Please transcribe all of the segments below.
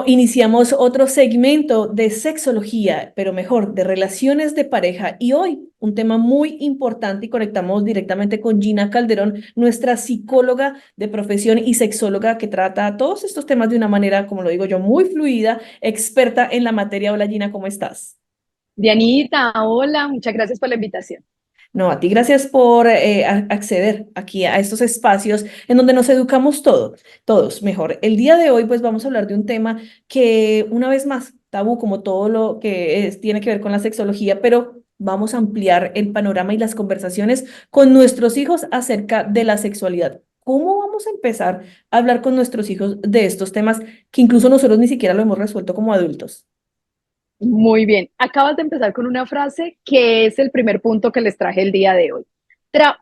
Iniciamos otro segmento de sexología, pero mejor, de relaciones de pareja. Y hoy un tema muy importante y conectamos directamente con Gina Calderón, nuestra psicóloga de profesión y sexóloga que trata todos estos temas de una manera, como lo digo yo, muy fluida, experta en la materia. Hola Gina, ¿cómo estás? Dianita, hola, muchas gracias por la invitación. No, a ti gracias por acceder aquí a estos espacios en donde nos educamos todos mejor. El día de hoy pues vamos a hablar de un tema que una vez más, tabú como todo lo que tiene que ver con la sexología, pero vamos a ampliar el panorama y las conversaciones con nuestros hijos acerca de la sexualidad. ¿Cómo vamos a empezar a hablar con nuestros hijos de estos temas que incluso nosotros ni siquiera lo hemos resuelto como adultos? Muy bien, acabas de empezar con una frase que es el primer punto que les traje el día de hoy.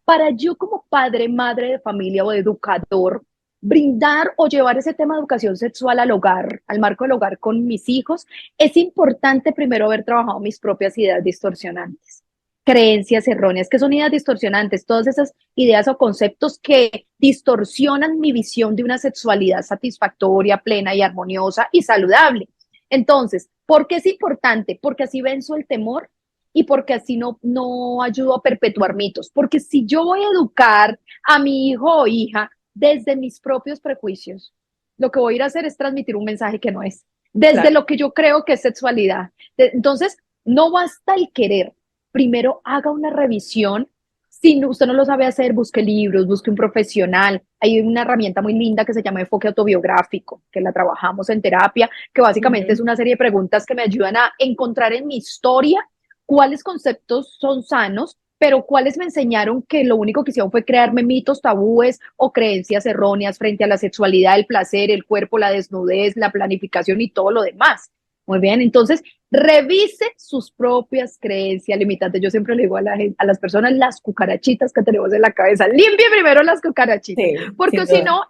Para yo como padre, madre de familia o educador, brindar o llevar ese tema de educación sexual al hogar, al marco del hogar con mis hijos, es importante primero haber trabajado mis propias ideas distorsionantes, creencias erróneas. ¿Qué son ideas distorsionantes? Todas esas ideas o conceptos que distorsionan mi visión de una sexualidad satisfactoria, plena y armoniosa y saludable. Entonces, ¿por qué es importante? Porque así venzo el temor y porque así no ayudo a perpetuar mitos. Porque si yo voy a educar a mi hijo o hija desde mis propios prejuicios, lo que voy a ir a hacer es transmitir un mensaje que no es, desde Claro. lo que yo creo que es sexualidad. Entonces, no basta el querer. Primero haga una revisión. Si usted no lo sabe hacer, busque libros, busque un profesional. Hay una herramienta muy linda que se llama enfoque autobiográfico, que la trabajamos en terapia, que básicamente es Ujú. una serie de preguntas que me ayudan a encontrar en mi historia cuáles conceptos son sanos, pero cuáles me enseñaron que lo único que hicieron fue crearme mitos, tabúes o creencias erróneas frente a la sexualidad, el placer, el cuerpo, la desnudez, la planificación y todo lo demás. Muy bien, entonces revise sus propias creencias limitantes. Yo siempre le digo a las personas las cucarachitas que tenemos en la cabeza, limpie primero las cucarachitas, Sí, porque sin si duda. no,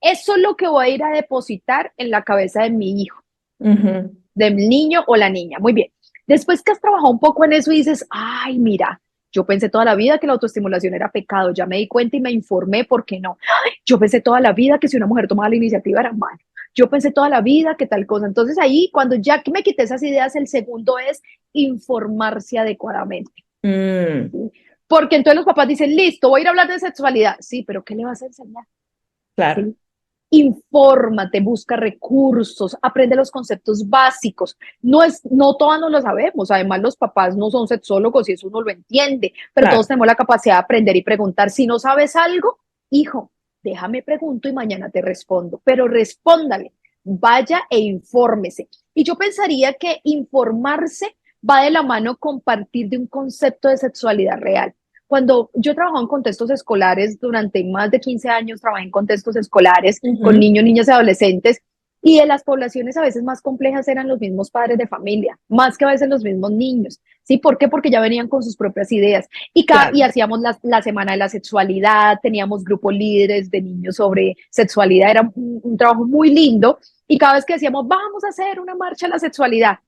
eso es lo que voy a ir a depositar en la cabeza de mi hijo, Ujú. del niño o la niña. Muy bien. Después que has trabajado un poco en eso y dices, ay, mira, yo pensé toda la vida que la autoestimulación era pecado, ya me di cuenta y me informé por qué no. Ay, yo pensé toda la vida que si una mujer tomaba la iniciativa era malo. Yo pensé toda la vida que tal cosa. Entonces ahí, cuando ya me quité esas ideas, el segundo es informarse adecuadamente. Mm, ¿Sí? Porque entonces los papás dicen, listo, voy a ir a hablar de sexualidad. Sí, pero ¿qué le vas a enseñar? claro. ¿Sí? Infórmate, busca recursos, aprende los conceptos básicos. No todas no lo sabemos, además los papás no son sexólogos y eso uno lo entiende, pero todos Claro. tenemos la capacidad de aprender y preguntar. Si no sabes algo, hijo, déjame pregunto y mañana te respondo, pero respóndale, vaya e infórmese. Y yo pensaría que informarse va de la mano con partir de un concepto de sexualidad real. Cuando yo trabajaba en contextos escolares, durante más de 15 años trabajé en contextos escolares con Ujú. niños, niñas y adolescentes, y de las poblaciones a veces más complejas eran los mismos padres de familia, más que a veces los mismos niños. ¿Sí? ¿Por qué? Porque ya venían con sus propias ideas. Y Claro. hacíamos la semana de la sexualidad, teníamos grupos líderes de niños sobre sexualidad, era un trabajo muy lindo. Y cada vez que decíamos, vamos a hacer una marcha a la sexualidad,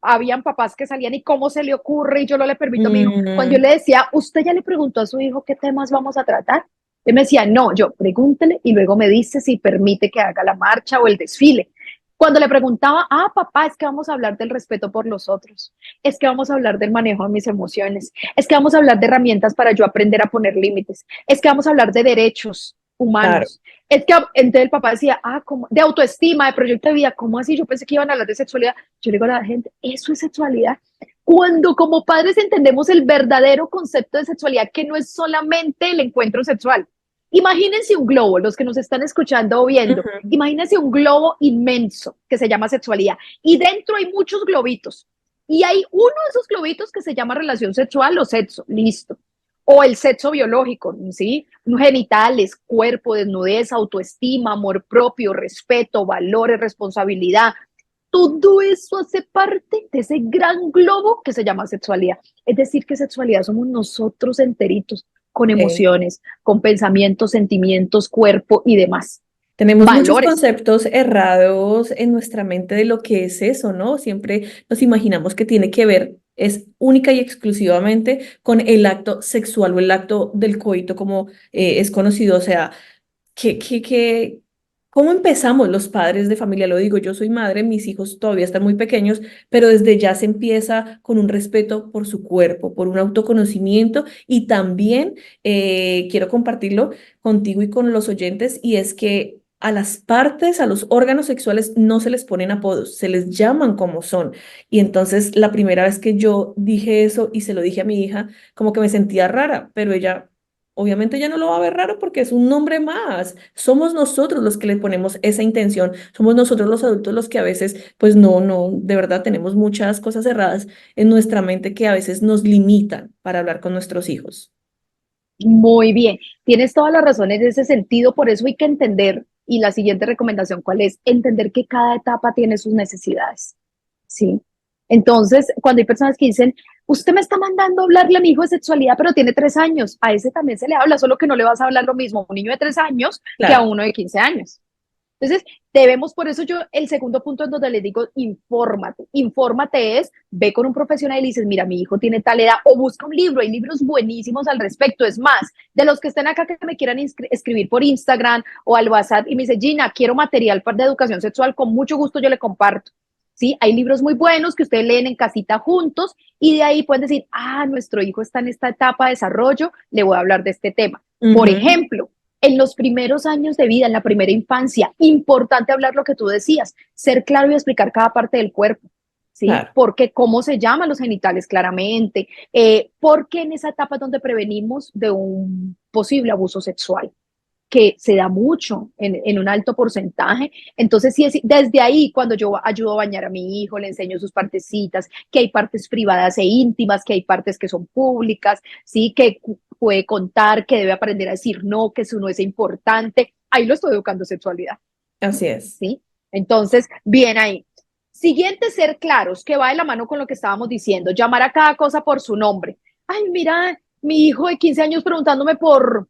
habían papás que salían y cómo se le ocurre y yo no le permito a mi hijo. Cuando yo Mm, le decía, ¿usted ya le preguntó a su hijo qué temas vamos a tratar? Él me decía, no, yo pregúntele y luego me dice si permite que haga la marcha o el desfile. Cuando le preguntaba, papá, es que vamos a hablar del respeto por los otros, es que vamos a hablar del manejo de mis emociones, es que vamos a hablar de herramientas para yo aprender a poner límites, es que vamos a hablar de derechos claro. humanos. Es que entonces el papá decía, ¿cómo? De autoestima, de proyecto de vida, ¿cómo así? Yo pensé que iban a hablar de sexualidad. Yo le digo a la gente, eso es sexualidad. Cuando como padres entendemos el verdadero concepto de sexualidad, que no es solamente el encuentro sexual. Imagínense un globo, los que nos están escuchando o viendo, Ujú. imagínense un globo inmenso que se llama sexualidad y dentro hay muchos globitos y hay uno de esos globitos que se llama relación sexual o sexo, listo. O el sexo biológico, ¿sí? Genitales, cuerpo, desnudez, autoestima, amor propio, respeto, valores, responsabilidad, todo eso hace parte de ese gran globo que se llama sexualidad. Es decir, que sexualidad somos nosotros enteritos, con Sí. emociones, con pensamientos, sentimientos, cuerpo y demás. Tenemos muchos Valores. conceptos errados en nuestra mente de lo que es eso, ¿no? Siempre nos imaginamos que tiene que ver, es única y exclusivamente con el acto sexual o el acto del coito, como es conocido. O sea, ¿qué ¿Cómo empezamos los padres de familia? Lo digo, yo soy madre, mis hijos todavía están muy pequeños, pero desde ya se empieza con un respeto por su cuerpo, por un autoconocimiento y también quiero compartirlo contigo y con los oyentes y es que a las partes, a los órganos sexuales no se les ponen apodos, se les llaman como son. Y entonces la primera vez que yo dije eso y se lo dije a mi hija, como que me sentía rara, pero ella... Obviamente ya no lo va a ver raro porque es un nombre más. Somos nosotros los que le ponemos esa intención. Somos nosotros los adultos los que a veces, pues no, de verdad tenemos muchas cosas cerradas en nuestra mente que a veces nos limitan para hablar con nuestros hijos. Muy bien, tienes toda la razón en ese sentido, por eso hay que entender, y la siguiente recomendación, ¿cuál es? Entender que cada etapa tiene sus necesidades, ¿sí? Entonces, cuando hay personas que dicen, usted me está mandando a hablarle a mi hijo de sexualidad, pero tiene 3 años, a ese también se le habla, solo que no le vas a hablar lo mismo a un niño de 3 años que a Claro, uno de 15 años. Entonces, debemos, por eso yo, el segundo punto en donde les digo, infórmate. Infórmate es, ve con un profesional y le dices, mira, mi hijo tiene tal edad, o busca un libro, hay libros buenísimos al respecto. Es más, de los que estén acá que me quieran escribir por Instagram o al WhatsApp y me dice, Gina, quiero material de educación sexual, con mucho gusto yo le comparto. ¿Sí? Hay libros muy buenos que ustedes leen en casita juntos y de ahí pueden decir, ah, nuestro hijo está en esta etapa de desarrollo, le voy a hablar de este tema. Por ujú, ejemplo, en los primeros años de vida, en la primera infancia, importante hablar lo que tú decías, ser claro y explicar cada parte del cuerpo, ¿sí? claro, Porque cómo se llaman los genitales claramente, porque en esa etapa es donde prevenimos de un posible abuso sexual que se da mucho en un alto porcentaje. Entonces, sí, desde ahí, cuando yo ayudo a bañar a mi hijo, le enseño sus partecitas, que hay partes privadas e íntimas, que hay partes que son públicas, ¿sí? Que puede contar, que debe aprender a decir no, que eso no es importante. Ahí lo estoy educando sexualidad, así es. ¿sí? Entonces, bien ahí. Siguiente, ser claros, que va de la mano con lo que estábamos diciendo, llamar a cada cosa por su nombre. Ay, mira, mi hijo de 15 años preguntándome por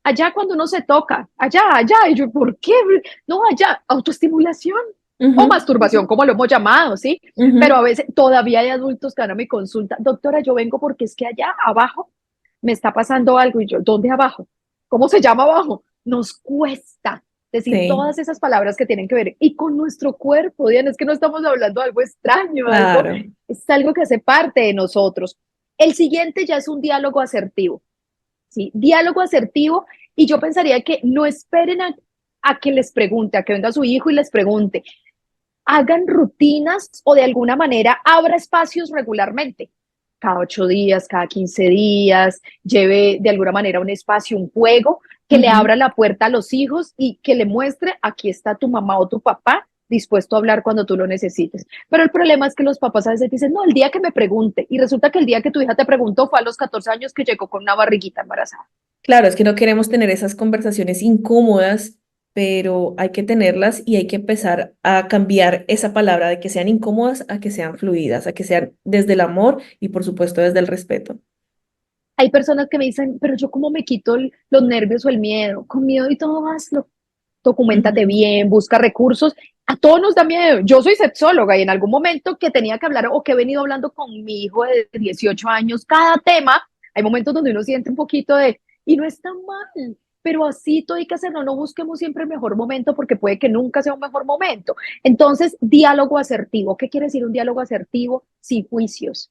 allá cuando uno se toca, allá, y yo, ¿por qué? No, allá, autoestimulación o Ujú, masturbación, como lo hemos llamado, ¿sí? Pero a ujú. veces todavía hay adultos que van a mi consulta, doctora, yo vengo porque es que allá abajo me está pasando algo, y yo, ¿dónde abajo? ¿Cómo se llama abajo? Nos cuesta decir Sí, todas esas palabras que tienen que ver y con nuestro cuerpo, Diana, es que no estamos hablando de algo extraño, algo, claro. es algo que hace parte de nosotros. El siguiente ya es un diálogo asertivo. ¿Sí? Diálogo asertivo y yo pensaría que no esperen a que les pregunte, a que venga su hijo y les pregunte, hagan rutinas o de alguna manera abra espacios regularmente, cada 8 días, cada 15 días, lleve de alguna manera un espacio, un juego, que le Ujú. abra la puerta a los hijos y que le muestre, aquí está tu mamá o tu papá dispuesto a hablar cuando tú lo necesites. Pero el problema es que los papás a veces dicen, no, el día que me pregunte, y resulta que el día que tu hija te preguntó fue a los 14 años que llegó con una barriguita embarazada. Claro, es que no queremos tener esas conversaciones incómodas, pero hay que tenerlas y hay que empezar a cambiar esa palabra de que sean incómodas a que sean fluidas, a que sean desde el amor y por supuesto desde el respeto. Hay personas que me dicen, pero yo cómo me quito los nervios o el miedo, con miedo y todo hazlo, documentate Ujú. bien, busca recursos. A todos nos da miedo. Yo soy sexóloga y en algún momento que tenía que hablar o que he venido hablando con mi hijo de 18 años, cada tema, hay momentos donde uno siente un poquito de, y no es tan mal, pero así todo hay que hacerlo. No busquemos siempre el mejor momento porque puede que nunca sea un mejor momento. Entonces, diálogo asertivo. ¿Qué quiere decir un diálogo asertivo? Sin juicios,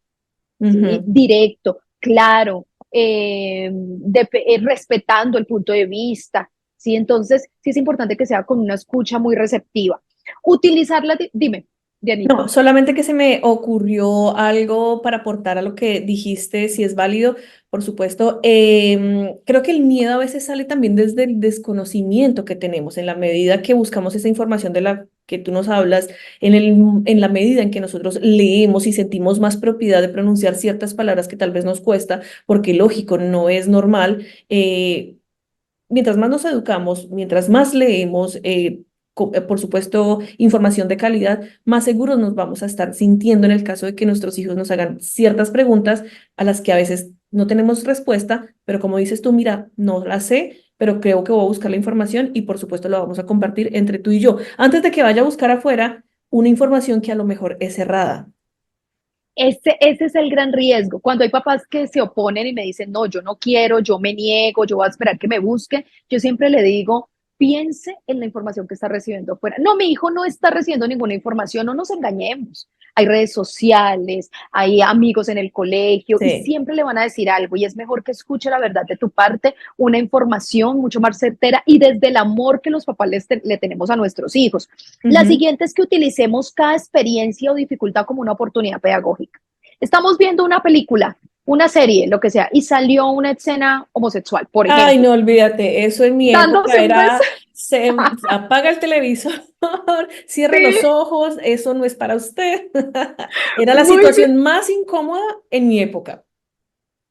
¿sí? Ujú. Directo, claro, respetando el punto de vista, ¿sí? Entonces, sí es importante que sea con una escucha muy receptiva. Utilizarla, dime, Dianita. No, solamente que se me ocurrió algo para aportar a lo que dijiste, si es válido, por supuesto. Creo que el miedo a veces sale también desde el desconocimiento que tenemos, en la medida que buscamos esa información de la que tú nos hablas, en la medida en que nosotros leemos y sentimos más propiedad de pronunciar ciertas palabras que tal vez nos cuesta, porque lógico, no es normal. Mientras más nos educamos, mientras más leemos, por supuesto, información de calidad, más seguros nos vamos a estar sintiendo en el caso de que nuestros hijos nos hagan ciertas preguntas a las que a veces no tenemos respuesta, pero como dices tú, mira, no la sé, pero creo que voy a buscar la información y por supuesto la vamos a compartir entre tú y yo, antes de que vaya a buscar afuera una información que a lo mejor es errada. Ese es el gran riesgo. Cuando hay papás que se oponen y me dicen, no, yo no quiero, yo me niego, yo voy a esperar que me busquen, yo siempre le digo, piense en la información que está recibiendo afuera. No, mi hijo no está recibiendo ninguna información, no nos engañemos. Hay redes sociales, hay amigos en el colegio y Sí. siempre le van a decir algo y es mejor que escuche la verdad de tu parte, una información mucho más certera y desde el amor que los papás le tenemos a nuestros hijos. La Ujú. siguiente es que utilicemos cada experiencia o dificultad como una oportunidad pedagógica. Estamos viendo una película, una serie, lo que sea, y salió una escena homosexual, por Ay, ejemplo, no olvídate, eso en mi época dándose un beso. era, se apaga el televisor, cierre los Sí, ojos, eso no es para usted. Era la muy bien. situación más incómoda en mi época.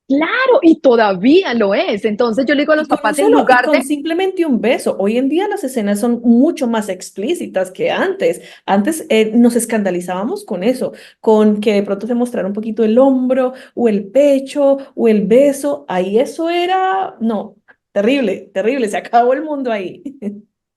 Claro, y todavía lo es. Entonces yo le digo a Y los con un papás en solo, y lugar con de, simplemente un beso. Hoy en día las escenas son mucho más explícitas que antes. Antes nos escandalizábamos con eso, con que de pronto se mostrara un poquito el hombro o el pecho o el beso. Ahí eso era, no, terrible, terrible. Se acabó el mundo ahí.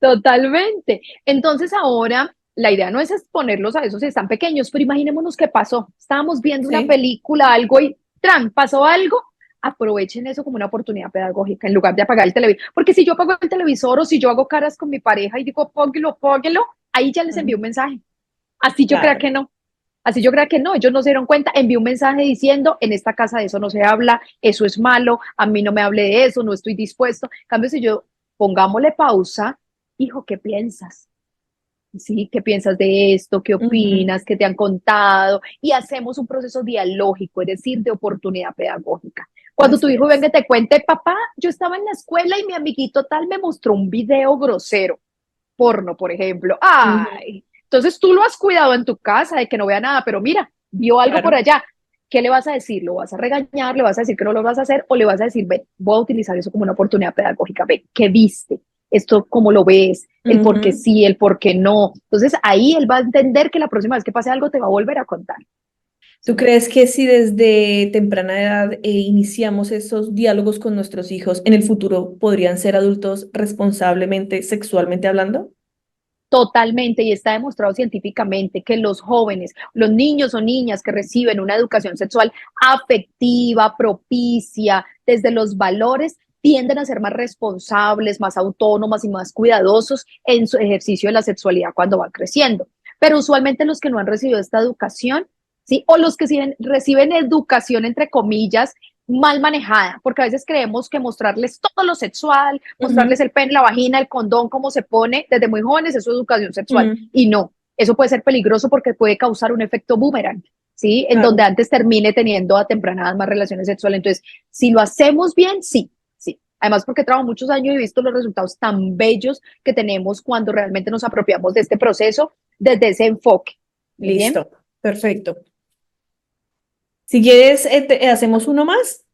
totalmente. Entonces ahora la idea no es exponerlos a eso si están pequeños, pero imaginémonos qué pasó. Estábamos viendo una Sí, película, algo y ¡tran! Pasó algo. Aprovechen eso como una oportunidad pedagógica en lugar de apagar el televisor. Porque si yo apago el televisor o si yo hago caras con mi pareja y digo, póngelo, póngelo, ahí ya les envío mm, un mensaje. Así yo creo claro. que no. Así yo creo que no, ellos no se dieron cuenta, envió un mensaje diciendo, en esta casa de eso no se habla, eso es malo, a mí no me hable de eso, no estoy dispuesto. En cambio, si yo pongámosle pausa, hijo, ¿qué piensas? ¿Sí? ¿Qué piensas de esto? ¿Qué Ujú, opinas? ¿Qué te han contado? Y hacemos un proceso dialógico, es decir, de oportunidad pedagógica. Cuando tu así hijo es. venga y te cuente, papá, yo estaba en la escuela y mi amiguito tal me mostró un video grosero porno, por ejemplo. Ujú, Ay, entonces tú lo has cuidado en tu casa de que no vea nada, pero mira, vio algo por claro. allá. ¿Qué le vas a decir? ¿Lo vas a regañar? ¿Le vas a decir que no lo vas a hacer? ¿O le vas a decir, ven, voy a utilizar eso como una oportunidad pedagógica? Ven, ¿qué viste? Esto, ¿cómo lo ves? El por qué Ujú. sí, el por qué no. Entonces ahí él va a entender que la próxima vez que pase algo te va a volver a contar. ¿Tú crees que si desde temprana edad iniciamos esos diálogos con nuestros hijos, en el futuro podrían ser adultos responsablemente sexualmente hablando? Totalmente, y está demostrado científicamente que los jóvenes, los niños o niñas que reciben una educación sexual afectiva, propicia, desde los valores, tienden a ser más responsables, más autónomas y más cuidadosos en su ejercicio de la sexualidad cuando van creciendo. Pero usualmente los que no han recibido esta educación, ¿sí? O los que reciben educación, entre comillas, mal manejada, porque a veces creemos que mostrarles todo lo sexual, mostrarles Ujú, el pen, la vagina, el condón, cómo se pone desde muy jóvenes, eso es educación sexual. mm, Y no, eso puede ser peligroso porque puede causar un efecto boomerang, ¿sí? En donde claro. antes termine teniendo a tempranadas más relaciones sexuales. Entonces, si lo hacemos bien, sí, sí. Además, porque trabajo muchos años y he visto los resultados tan bellos que tenemos cuando realmente nos apropiamos de este proceso desde ese enfoque. Muy bien. Listo, perfecto. Si quieres, hacemos uno más.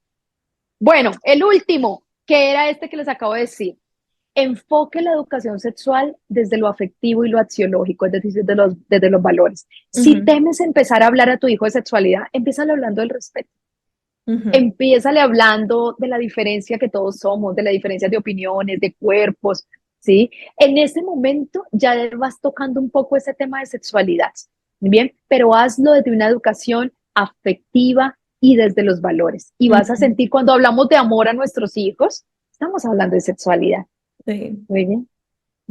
Bueno, el último, que era este que les acabo de decir. Enfoque la educación sexual desde lo afectivo y lo axiológico, es decir, desde los valores. Si Ujú, temes empezar a hablar a tu hijo de sexualidad, empieza hablando del respeto. ujú. Empiézale hablando de la diferencia que todos somos, de la diferencia de opiniones, de cuerpos, ¿sí? En ese momento ya vas tocando un poco ese tema de sexualidad, ¿bien? Pero hazlo desde una educación afectiva y desde los valores. Y vas a Ujú, sentir cuando hablamos de amor a nuestros hijos, estamos hablando de sexualidad. sí. Muy bien.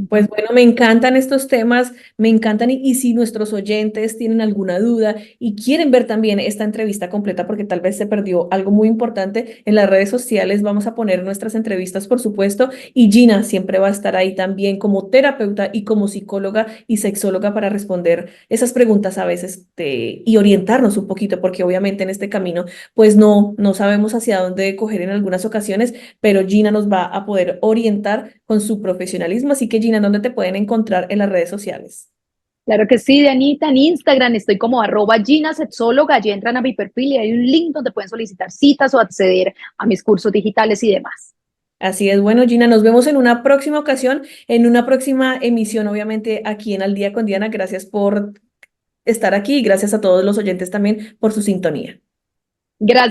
Pues Ujú. bueno, me encantan estos temas, me encantan y si nuestros oyentes tienen alguna duda y quieren ver también esta entrevista completa porque tal vez se perdió algo muy importante en las redes sociales, vamos a poner nuestras entrevistas, por supuesto, y Gina siempre va a estar ahí también como terapeuta y como psicóloga y sexóloga para responder esas preguntas a veces y orientarnos un poquito porque obviamente en este camino pues no sabemos hacia dónde coger en algunas ocasiones, pero Gina nos va a poder orientar con su profesionalismo. Así que Gina, ¿dónde te pueden encontrar en las redes sociales? Claro que sí, Dianita, en Instagram estoy como @Gina Sexóloga, allí entran a mi perfil y hay un link donde pueden solicitar citas o acceder a mis cursos digitales y demás. Así es, bueno, Gina, nos vemos en una próxima ocasión, en una próxima emisión, obviamente, aquí en Al Día con Diana. Gracias por estar aquí y gracias a todos los oyentes también por su sintonía. Gracias.